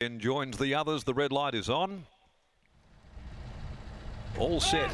And joins the others. The red light is on. All set.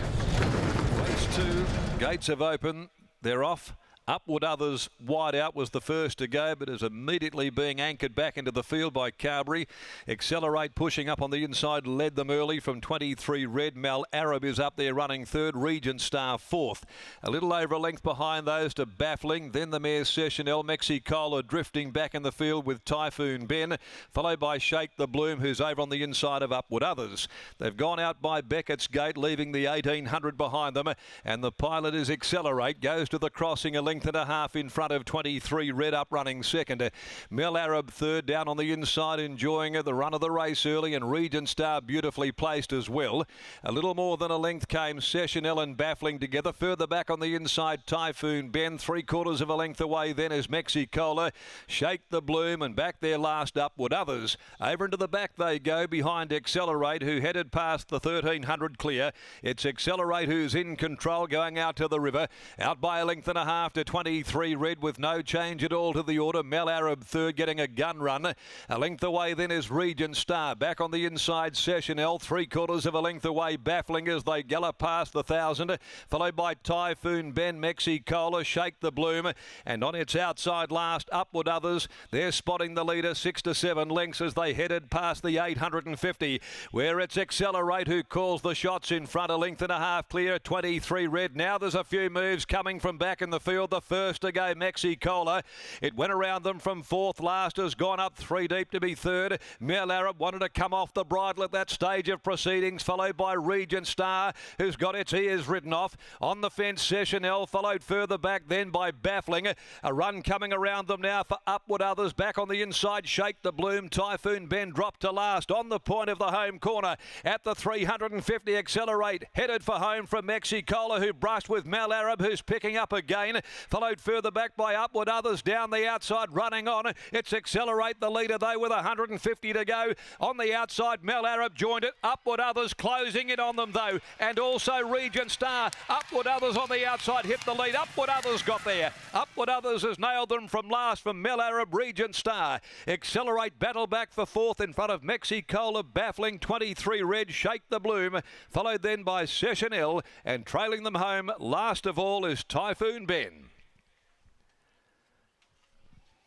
Race 2. Gates have opened. They're off. Upward Others wide out was the first to go, but is immediately being anchored back into the field by Carberry. Accelerate pushing up on the inside, led them early from 23 Red. Mal Arab is up there running third. Regent Star fourth. A little over a length behind those to Baffling. Then the mare Sessionel. Mexicola drifting back in the field with Typhoon Ben, followed by Shake the Bloom, who's over on the inside of Upward Others. They've gone out by Beckett's Gate, leaving the 1800 behind them, and the pilot is Accelerate, goes to the crossing a length and a half in front of 23 Red up running second. Mel Arab third down on the inside, enjoying the run of the race early, and Regent Star beautifully placed as well. A little more than a length came Sessionel and Baffling together. Further back on the inside, Typhoon Ben. 3/4 of a length away then is Mexicola. Shake the Bloom, and back there last Upward Others. Over into the back they go behind Accelerate, who headed past the 1300 clear. It's Accelerate who's in control, going out to the river. Out by a length and a half to 23 Red with no change at all to the order. Mel Arab third, getting a gun run. A length away then is Regent Star. Back on the inside, Sessionel. 3/4 of a length away, Baffling as they gallop past the 1000. Followed by Typhoon Ben, Mexicola, Shake the Bloom. And on its outside last, Upward Others. They're spotting the leader 6 to 7 lengths as they headed past the 850. Where it's Accelerate who calls the shots in front. A length and a half clear, 23 Red. Now there's a few moves coming from back in the field. The first to go, Mexicola. It went around them from fourth. Last has gone up 3 deep to be third. Mel Arab wanted to come off the bridle at that stage of proceedings, followed by Regent Star, who's got its ears written off. On the fence, Sessionel, followed further back then by Baffling. A run coming around them now for Upward Others. Back on the inside, Shake the Bloom. Typhoon Ben dropped to last on the point of the home corner. At the 350, Accelerate, headed for home from Mexicola, who brushed with Mel Arab, who's picking up again. Followed further back by Upward Others down the outside, running on. It's Accelerate, the leader though, with 150 to go. On the outside, Mel Arab joined it. Upward Others closing in on them though, and also Regent Star. Upward Others on the outside hit the lead. Upward Others got there. Upward Others has nailed them from last from Mel Arab, Regent Star. Accelerate battle back for fourth in front of Mexicola, Baffling. 23 Red, Shake the Bloom, followed then by Sessionel, and trailing them home last of all is Typhoon Ben.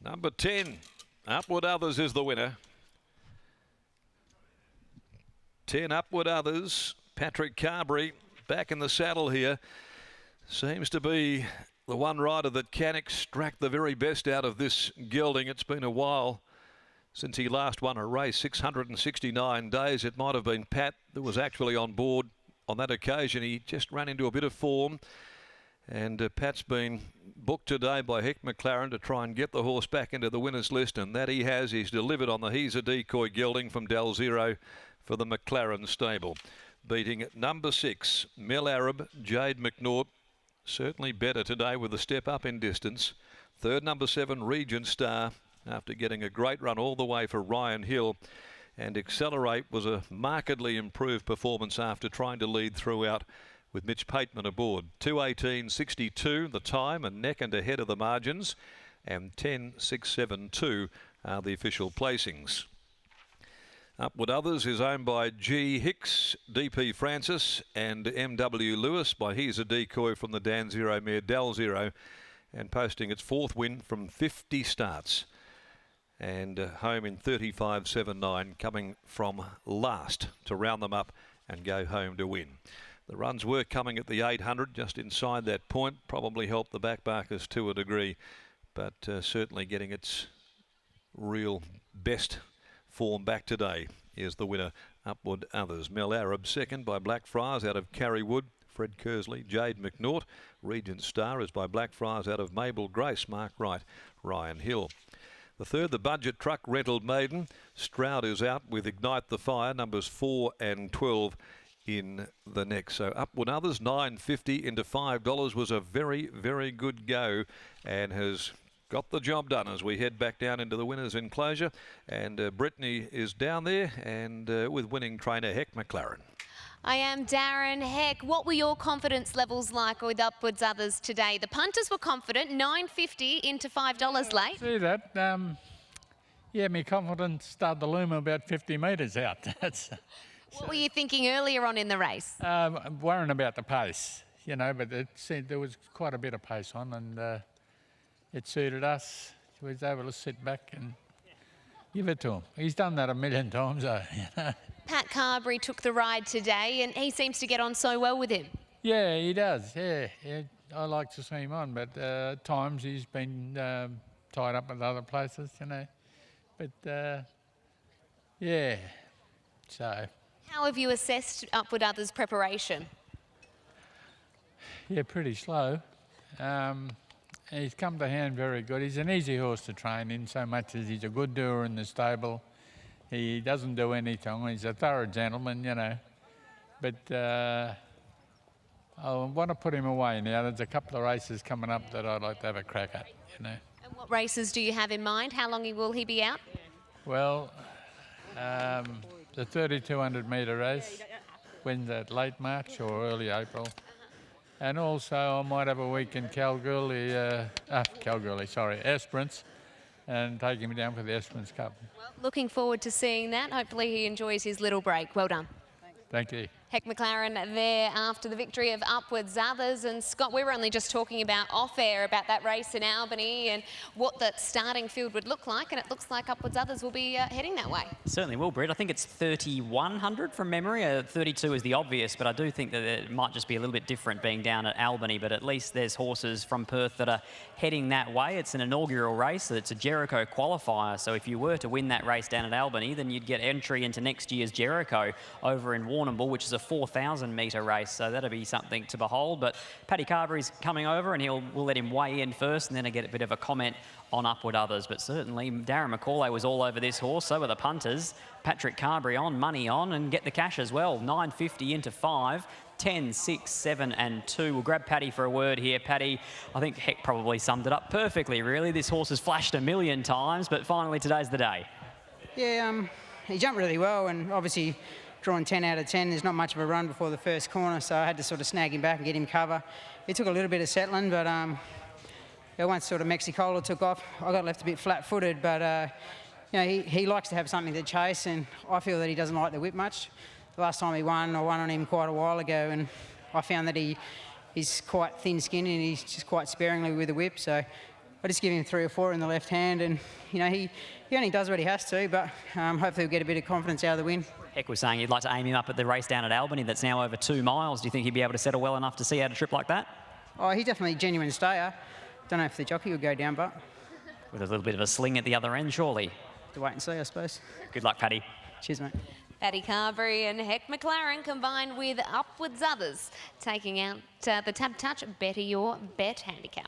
Number 10, Upward Others is the winner. 10 Upward Others. Patrick Carberry back in the saddle here. Seems to be the one rider that can extract the very best out of this gelding. It's been a while since he last won a race, 669 days. It might have been Pat that was actually on board on that occasion. He just ran into a bit of form. And Pat's been booked today by Heck McLaren to try and get the horse back into the winners list, and that he has. He's delivered on the He's a Decoy gelding from Del Zero for the McLaren stable. Beating number 6, Mel Arab, Jade McNaught. Certainly better today with a step up in distance. Third, number 7, Regent Star, after getting a great run all the way for Ryan Hill. And Accelerate was a markedly improved performance after trying to lead throughout, with Mitch Pateman aboard. 2:18.62 the time, and neck and ahead of the margins, and 10.672 are the official placings. Upward Others is owned by G. Hicks, DP Francis, and M.W. Lewis by He's a Decoy from the Dan Zero mare Del Zero, and posting its 4th win from 50 starts, and home in 35.79, coming from last to round them up and go home to win. The runs were coming at the 800, just inside that point. Probably helped the backbarkers to a degree, but certainly getting its real best form back today is the winner, Upward Others. Mel Arab second by Blackfriars out of Carrywood, Fred Kersley. Jade McNaught. Regent Star is by Blackfriars out of Mabel Grace, Mark Wright, Ryan Hill. The third, the Budget Truck Rental Maiden. Stroud is out with Ignite the Fire, numbers 4 and 12 in the next. So Upward Others, $9.50 into $5 was a very, very good go, and has got the job done as we head back down into the winners' enclosure. And Brittany is down there, and with winning trainer Heck McLaren. I am Darren Heck. What were your confidence levels like with Upwards Others today? The punters were confident, $9.50 into $5 late. See that. Yeah, my confidence started to loom about 50 metres out. What were you thinking earlier on in the race? Worrying about the pace, you know, but it seemed there was quite a bit of pace on, and it suited us. We was able to sit back and give it to him. He's done that a million times, though. You know? Pat Carberry took the ride today and he seems to get on so well with him. Yeah, he does. Yeah, I like to see him on, but at times he's been tied up with other places, you know. But yeah, so. How have you assessed Upward Others' preparation? Yeah, pretty slow. He's come to hand very good. He's an easy horse to train in so much as he's a good doer in the stable. He doesn't do anything. He's a thorough gentleman, you know. But I want to put him away now. There's a couple of races coming up that I'd like to have a crack at, you know. And what races do you have in mind? How long will he be out? Well, the 3200 metre race, when's that, late March or early April? And also I might have a week in Esperance, and take him down for the Esperance Cup. Well, looking forward to seeing that. Hopefully he enjoys his little break. Well done. Thank you. Heck McLaren there after the victory of Upwards Others. And Scott, we were only just talking about off-air about that race in Albany and what that starting field would look like, and it looks like Upwards Others will be heading that way. Certainly will, Brett. I think it's 3,100 from memory. 32 is the obvious, but I do think that it might just be a little bit different being down at Albany, but at least there's horses from Perth that are heading that way. It's an inaugural race. It's a Jericho qualifier, so if you were to win that race down at Albany, then you'd get entry into next year's Jericho over in Warrnambool, which is a 4,000 metre race, so that'll be something to behold. But Paddy Carberry's coming over, and we'll let him weigh in first, and then I get a bit of a comment on Upward Others. But certainly Darren McCauley was all over this horse, so were the punters. Patrick Carberry on, money on, and get the cash as well. 9.50 into 5. 10, 6, 7 and 2. We'll grab Paddy for a word here. Paddy, I think Heck probably summed it up perfectly, really. This horse has flashed a million times, but finally today's the day. Yeah, he jumped really well, and obviously drawing 10 out of 10, there's not much of a run before the first corner, so I had to sort of snag him back and get him cover. It took a little bit of settling, but once sort of Mexicola took off, I got left a bit flat-footed, but you know, he likes to have something to chase, and I feel that he doesn't like the whip much. The last time he won, I won on him quite a while ago, and I found that he's quite thin-skinned and he's just quite sparingly with the whip, so I just give him 3 or 4 in the left hand, and you know, he only does what he has to, but hopefully he'll get a bit of confidence out of the win. Heck was saying you'd like to aim him up at the race down at Albany that's now over 2 miles. Do you think he'd be able to settle well enough to see out a trip like that? Oh, he's definitely a genuine stayer. Don't know if the jockey would go down, but with a little bit of a sling at the other end, surely. To wait and see, I suppose. Good luck, Paddy. Cheers, mate. Paddy Carberry and Heck McLaren combined with Upwards Others, taking out the Tab Touch Better Your Bet handicap.